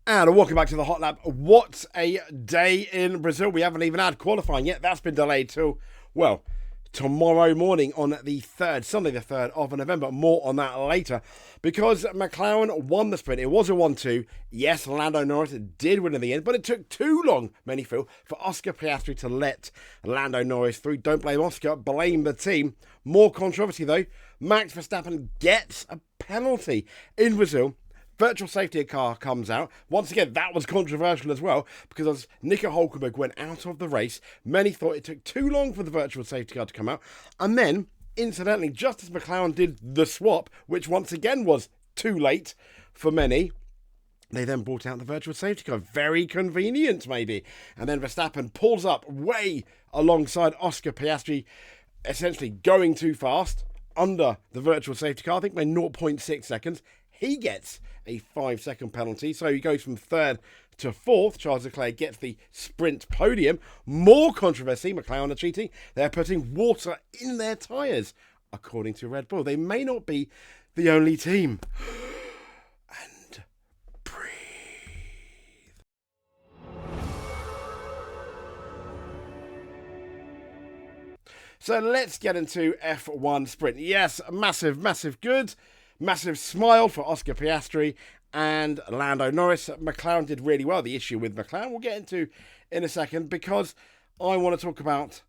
And welcome back to the Hot Lap. What a day in Brazil. We haven't even had qualifying yet. That's been delayed till, well, tomorrow morning on the 3rd, Sunday the 3rd of November. More on that later. Because McLaren won the sprint. It was a 1-2. Yes, Lando Norris did win in the end, but it took too long, many feel, for Oscar Piastri to let Lando Norris through. Don't blame Oscar, blame the team. More controversy though. Max Verstappen gets a penalty in Brazil. Virtual safety car comes out. Once again, that was controversial as well because as Nico Hulkenberg went out of the race, many thought it took too long for the virtual safety car to come out. And then, incidentally, just as McLaren did the swap, which once again was too late for many, they then brought out the virtual safety car. Very convenient, maybe. And then Verstappen pulls up way alongside Oscar Piastri, essentially going too fast under the virtual safety car, I think by 0.6 seconds. He gets a 5-second penalty, so he goes from 3rd to 4th. Charles Leclerc gets the sprint podium. More controversy, McLaren are cheating. They're putting water in their tyres, according to Red Bull. They may not be the only team. And breathe. So let's get into F1 sprint. Yes, massive good. Massive smile for Oscar Piastri and Lando Norris. McLaren did really well. The issue with McLaren we'll get into in a second because I want to talk about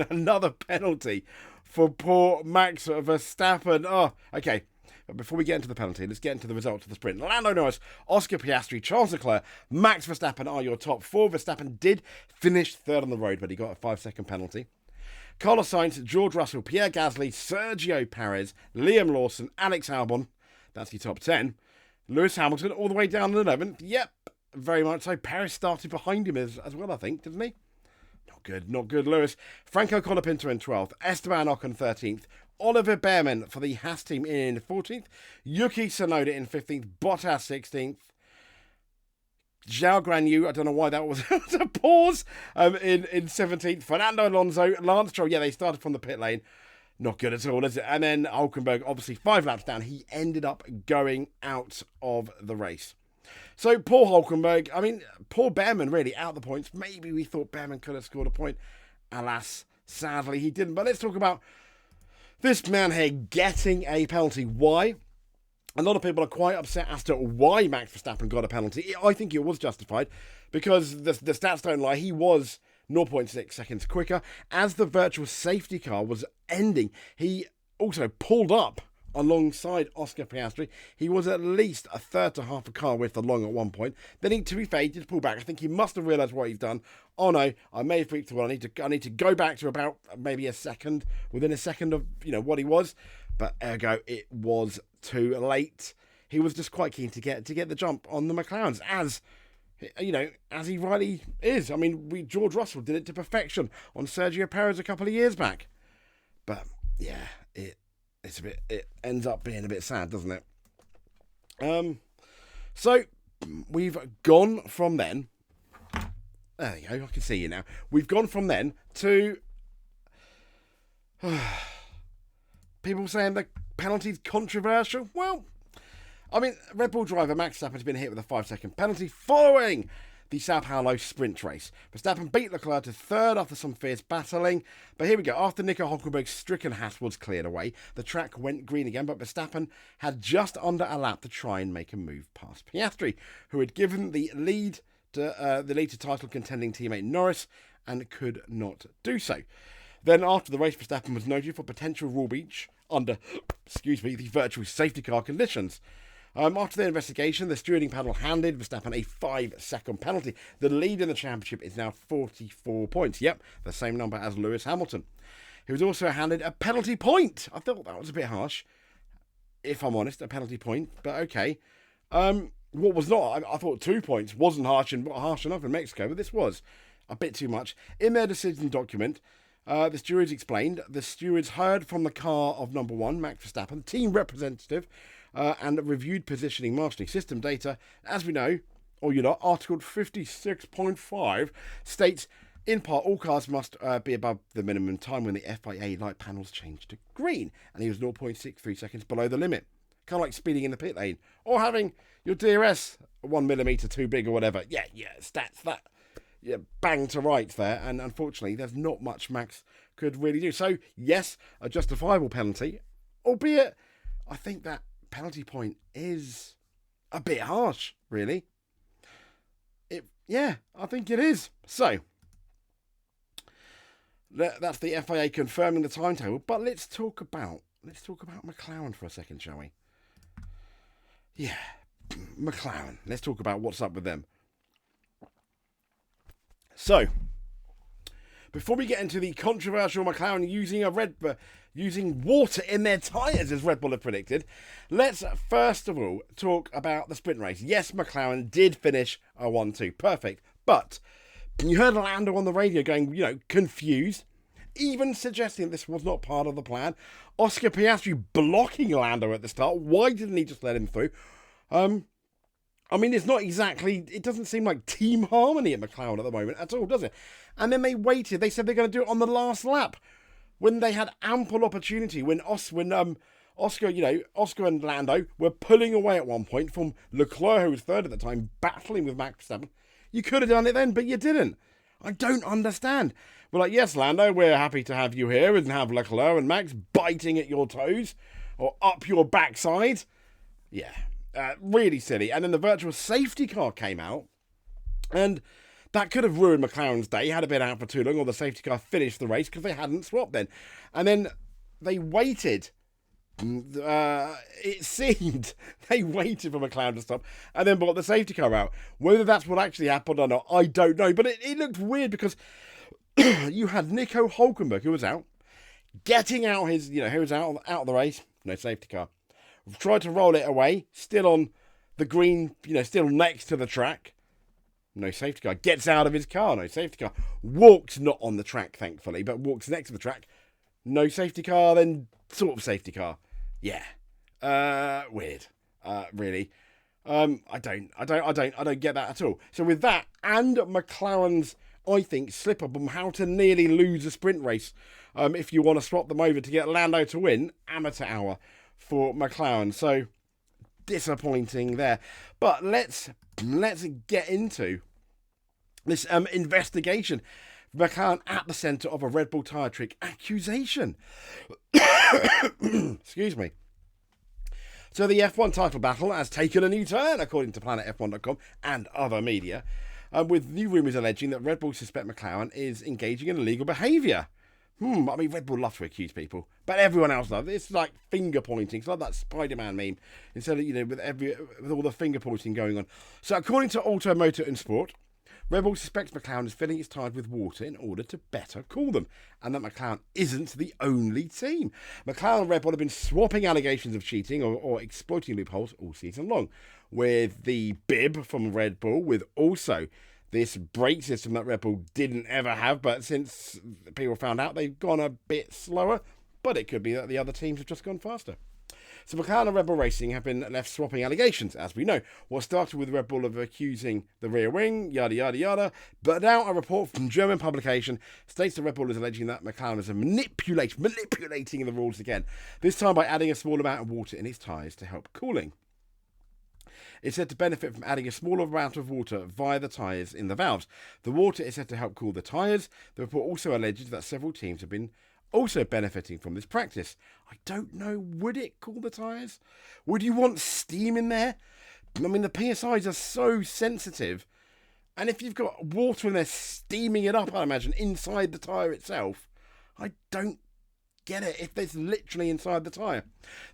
another penalty for poor Max Verstappen. Oh, okay. But before we get into the penalty, let's get into the results of the sprint. Lando Norris, Oscar Piastri, Charles Leclerc, Max Verstappen are your top 4. Verstappen did finish 3rd on the road, but he got a 5-second penalty. Carlos Sainz, George Russell, Pierre Gasly, Sergio Perez, Liam Lawson, Alex Albon. That's your top 10. Lewis Hamilton all the way down to 11th. Yep, very much so. Perez started behind him as well, I think, didn't he? Not good, Lewis. Franco Colapinto in 12th. Esteban Ocon 13th. Oliver Bearman for the Haas team in 14th. Yuki Tsunoda in 15th. Bottas 16th. Zhao Guanyu, I don't know why that was a pause, in 17th. Fernando Alonso, Lance Stroll, yeah, they started from the pit lane. Not good at all, is it? And then Hulkenberg, obviously 5 laps down, he ended up going out of the race. So poor Hulkenberg, I mean, poor Bearman really out the points. Maybe we thought Bearman could have scored a point. Alas, sadly he didn't. But let's talk about this man here getting a penalty. Why? A lot of people are quite upset as to why Max Verstappen got a penalty. I think it was justified because the stats don't lie. He was 0.6 seconds quicker. As the virtual safety car was ending, he also pulled up alongside Oscar Piastri. He was at least a third to half a car width along at one point. Then he, to be fair, he did pull back. I think he must have realised what he'd done. Oh no, I may have freaked out. I need to go back to about maybe a second, within a second of what he was. But ergo, it was too late. He was just quite keen to get the jump on the McLarens, as he rightly is. I mean, George Russell did it to perfection on Sergio Perez a couple of years back. But yeah, it ends up being a bit sad, doesn't it? So we've gone from then. There you go. I can see you now. We've gone from then to people saying the penalty's controversial. Well, I mean, Red Bull driver Max Verstappen has been hit with a 5-second penalty following the Sao Paulo sprint race. Verstappen beat Leclerc to 3rd after some fierce battling. But here we go. After Nico Hulkenberg's stricken Haas was cleared away, the track went green again, but Verstappen had just under a lap to try and make a move past Piastri, who had given the lead to title contending teammate Norris and could not do so. Then after the race, Verstappen was noted for potential rule breach under, the virtual safety car conditions. After the investigation, the stewarding panel handed Verstappen a 5-second penalty. The lead in the championship is now 44 points. Yep, the same number as Lewis Hamilton. He was also handed a penalty point. I thought that was a bit harsh, if I'm honest, a penalty point, but okay. What was not, I thought 2 points wasn't harsh enough in Mexico, but this was a bit too much. In their decision document, the stewards explained, the stewards heard from the car of number 1, Max Verstappen, team representative, and reviewed positioning marshalling system data. As we know, or Article 56.5 states, in part, all cars must be above the minimum time when the FIA light panels change to green, and he was 0.63 seconds below the limit. Kind of like speeding in the pit lane. Or having your DRS 1 millimetre too big or whatever. Yeah, stats that. Yeah, bang to rights there. And unfortunately, there's not much Max could really do. So, yes, a justifiable penalty. Albeit, I think that penalty point is a bit harsh, really. Yeah, I think it is. So, that's the FIA confirming the timetable. But let's talk about McLaren for a second, shall we? Yeah, McLaren. Let's talk about what's up with them. So, before we get into the controversial McLaren using water in their tyres, as Red Bull have predicted, let's first of all talk about the sprint race. Yes, McLaren did finish a 1-2. Perfect. But you heard Lando on the radio going, confused, even suggesting this was not part of the plan. Oscar Piastri blocking Lando at the start. Why didn't he just let him through? It's not exactly, it doesn't seem like team harmony at McLaren at the moment at all, does it? And then they waited. They said they're going to do it on the last lap when they had ample opportunity. When Oscar and Lando were pulling away at one point from Leclerc, who was third at the time, battling with Max Verstappen. You could have done it then, but you didn't. I don't understand. We're like, yes, Lando, we're happy to have you here and have Leclerc and Max biting at your toes or up your backside. Yeah. Really silly. And then the virtual safety car came out, and that could have ruined McLaren's day. He had been out for too long, or the safety car finished the race because they hadn't swapped then. And then they waited. It seemed they waited for McLaren to stop and then brought the safety car out. Whether that's what actually happened or not, I don't know. But it looked weird because you had Nico Hülkenberg, who was out, getting out his, he was out of the race, no safety car. Tried to roll it away, still on the green, still next to the track. No safety car. Gets out of his car, no safety car. Walks not on the track, thankfully, but walks next to the track. No safety car, then sort of safety car. Yeah. Weird. Really. I don't get that at all. So with that, and McLaren's, I think, slip up on how to nearly lose a sprint race, if you want to swap them over to get Lando to win, amateur hour for McLaren. So disappointing there. But let's get into this investigation. McLaren at the centre of a Red Bull tyre trick accusation. Excuse me. So the F1 title battle has taken a new turn, according to PlanetF1.com and other media, with new rumours alleging that Red Bull suspect McLaren is engaging in illegal behaviour. Red Bull love to accuse people, but everyone else loves it. It's like finger pointing. It's like that Spider-Man meme. Instead of, with all the finger pointing going on. So according to Auto, Motor and Sport, Red Bull suspects McLaren is filling its tyres with water in order to better cool them, and that McLaren isn't the only team. McLaren and Red Bull have been swapping allegations of cheating or exploiting loopholes all season long, with the bib from Red Bull, with also this brake system that Red Bull didn't ever have, but since people found out, they've gone a bit slower, but it could be that the other teams have just gone faster. So McLaren and Red Bull Racing have been left swapping allegations, as we know. What started with Red Bull of accusing the rear wing, yada, yada, yada. But now a report from German publication states that Red Bull is alleging that McLaren is manipulating the rules again, this time by adding a small amount of water in its tyres to help cooling. It's said to benefit from adding a smaller amount of water via the tyres in the valves. The water is said to help cool the tyres. The report also alleges that several teams have been also benefiting from this practice. I don't know, would it cool the tyres? Would you want steam in there? The PSIs are so sensitive. And if you've got water in there steaming it up, I imagine, inside the tyre itself, I don't get it if it's literally inside the tyre.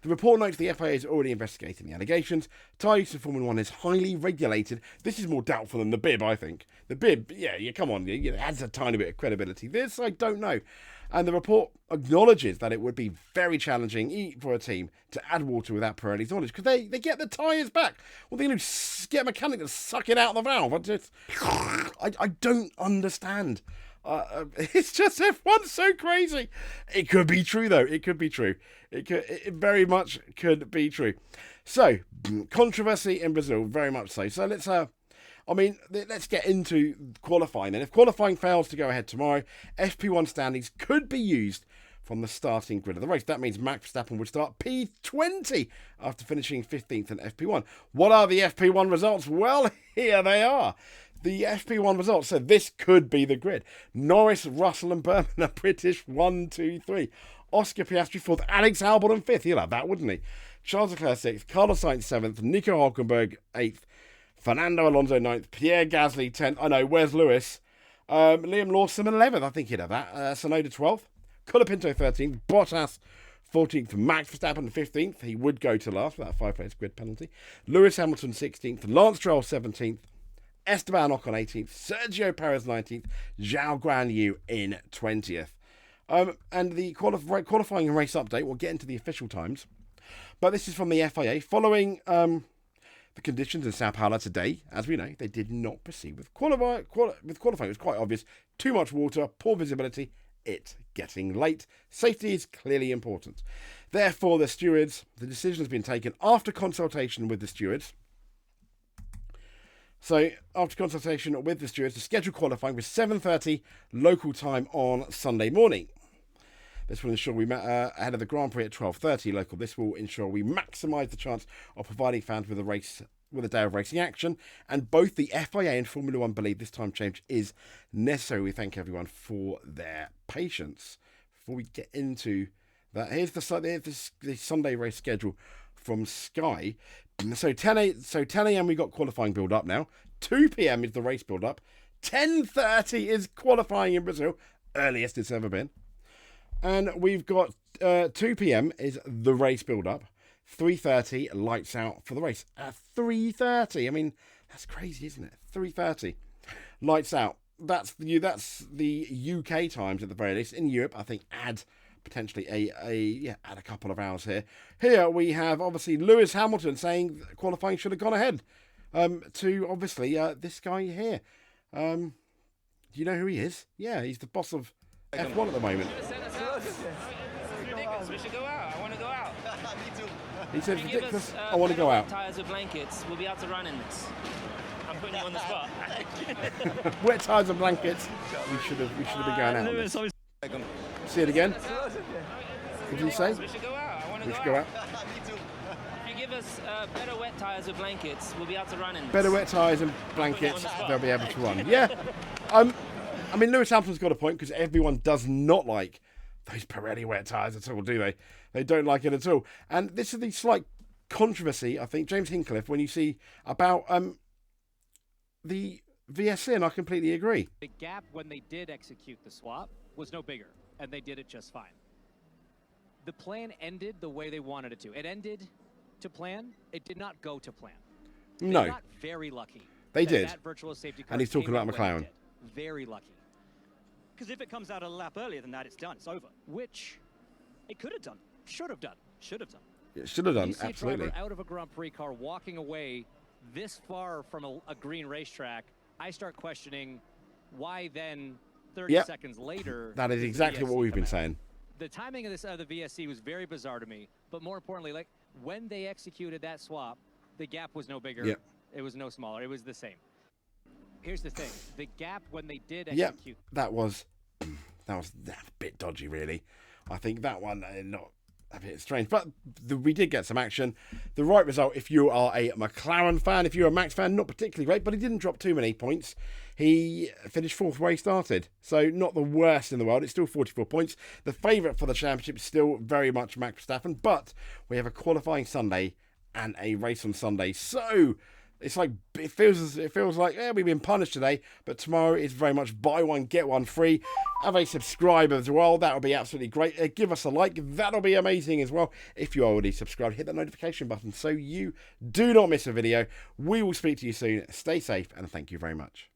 The report notes the FIA is already investigating the allegations. Tyre use in Formula 1 is highly regulated. This is more doubtful than the bib, I think. The bib, come on, it adds a tiny bit of credibility. This, I don't know. And the report acknowledges that it would be very challenging for a team to add water without Pirelli's knowledge, because they get the tyres back. Well, they're going to get a mechanic to suck it out of the valve. I don't understand. It's just F1's so crazy. It could be true, though. It could be true. It very much could be true. So, controversy in Brazil, very much so. So let's get into qualifying then. If qualifying fails to go ahead tomorrow, FP1 standings could be used from the starting grid of the race. That means Max Verstappen would start P20 after finishing 15th in FP1. What are the FP1 results? Well, here they are. The FP1 results, so this could be the grid. Norris, Russell and Berman are British 1, 2, 3. Oscar Piastri 4th, Alex Albon 5th. He'll have that, wouldn't he? Charles Leclerc 6th, Carlos Sainz 7th, Nico Hulkenberg 8th, Fernando Alonso 9th, Pierre Gasly 10th. I know, where's Lewis? Liam Lawson 11th, I think he'd have that. Sonoda 12th, Colapinto 13th, Bottas 14th, Max Verstappen 15th. He would go to last without a 5-place grid penalty. Lewis Hamilton 16th, Lance Stroll 17th, Esteban Ocon 18th, Sergio Perez 19th, Zhao Guanyu in 20th. And the qualifying and race update, we'll get into the official times. But this is from the FIA. Following the conditions in Sao Paulo today, as we know, they did not proceed with qualifying. It was quite obvious. Too much water, poor visibility, it's getting late. Safety is clearly important. Therefore, the decision has been taken after consultation with the stewards. So, after consultation with the stewards, to schedule qualifying with 7:30 local time on Sunday morning. This will ensure we ahead of the Grand Prix at 12:30 local. This will ensure we maximise the chance of providing fans with a day of racing action. And both the FIA and Formula One believe this time change is necessary. We thank everyone for their patience. Before we get into that, here's the Sunday race schedule from Sky. So 10 a.m. we got qualifying build up now. 2 p.m. is the race build up. 10:30 is qualifying in Brazil, earliest it's ever been. And we've got 2 p.m. is the race build up. 3:30 lights out for the race. At 3:30, I mean, that's crazy, isn't it? 3:30 lights out. That's the UK times at the very least. In Europe, I think add potentially add a couple of hours here. Here we have obviously Lewis Hamilton saying qualifying should have gone ahead. To obviously this guy here. Do you know who he is? Yeah, he's the boss of F1 at the moment. Ridiculous. We should go out. I want to go out. Me too. He said it's ridiculous. I want to go out. Tires or blankets. We'll be out to run in this. I'm putting you on the spot. Wet tires and blankets. We should have been going out. Lewis, See it again. What did you say? We should go out. I want to We should go out. Me too. If you give us better wet tires or blankets, we'll be out to run in this. Better wet tires and blankets. They'll be able to run. Yeah. I mean, Lewis Hamilton's got a point because everyone does not like those Pirelli wet tires at all, do they? They don't like it at all. And this is the slight controversy, I think, James Hinchcliffe, when you see about the VSC, and I completely agree. the gap when they did execute the swap was no bigger, and they did it just fine. The plan ended the way they wanted it to. It ended to plan. It did not go to plan. No. They got very lucky. They that did. That virtual safety car And he's talking came about out when it McLaren. did. Very lucky. Because if it comes out a lap earlier than that, it's done. It's over. Which It could have done. Should have done. Should have done. It should have done, you see absolutely. a driver out of a Grand Prix car walking away this far from a green racetrack, I start questioning why then 30 Yep. seconds later. That is does the exactly what VSC we've come been out? saying. The timing of this the VSC was very bizarre to me, but more importantly, like when they executed that swap, the gap was no bigger. Yep. It was no smaller. It was the same. Here's the thing: the gap when they did Yeah, execute. that was a bit dodgy, really. I think that one not a bit strange, but we did get some action. The right result, if you are a McLaren fan, if you're a Max fan, not particularly great, but he didn't drop too many points. He finished 4th where he started, so not the worst in the world. It's still 44 points. The favourite for the championship is still very much Max Verstappen, but we have a qualifying Sunday and a race on Sunday, so it's like it feels like we've been punished today, but tomorrow is very much buy one get one free. Have a subscribe as well, that would be absolutely great. Give us a like, that'll be amazing as well. If you are already subscribed, hit that notification button so you do not miss a video. We will speak to you soon. Stay safe and thank you very much.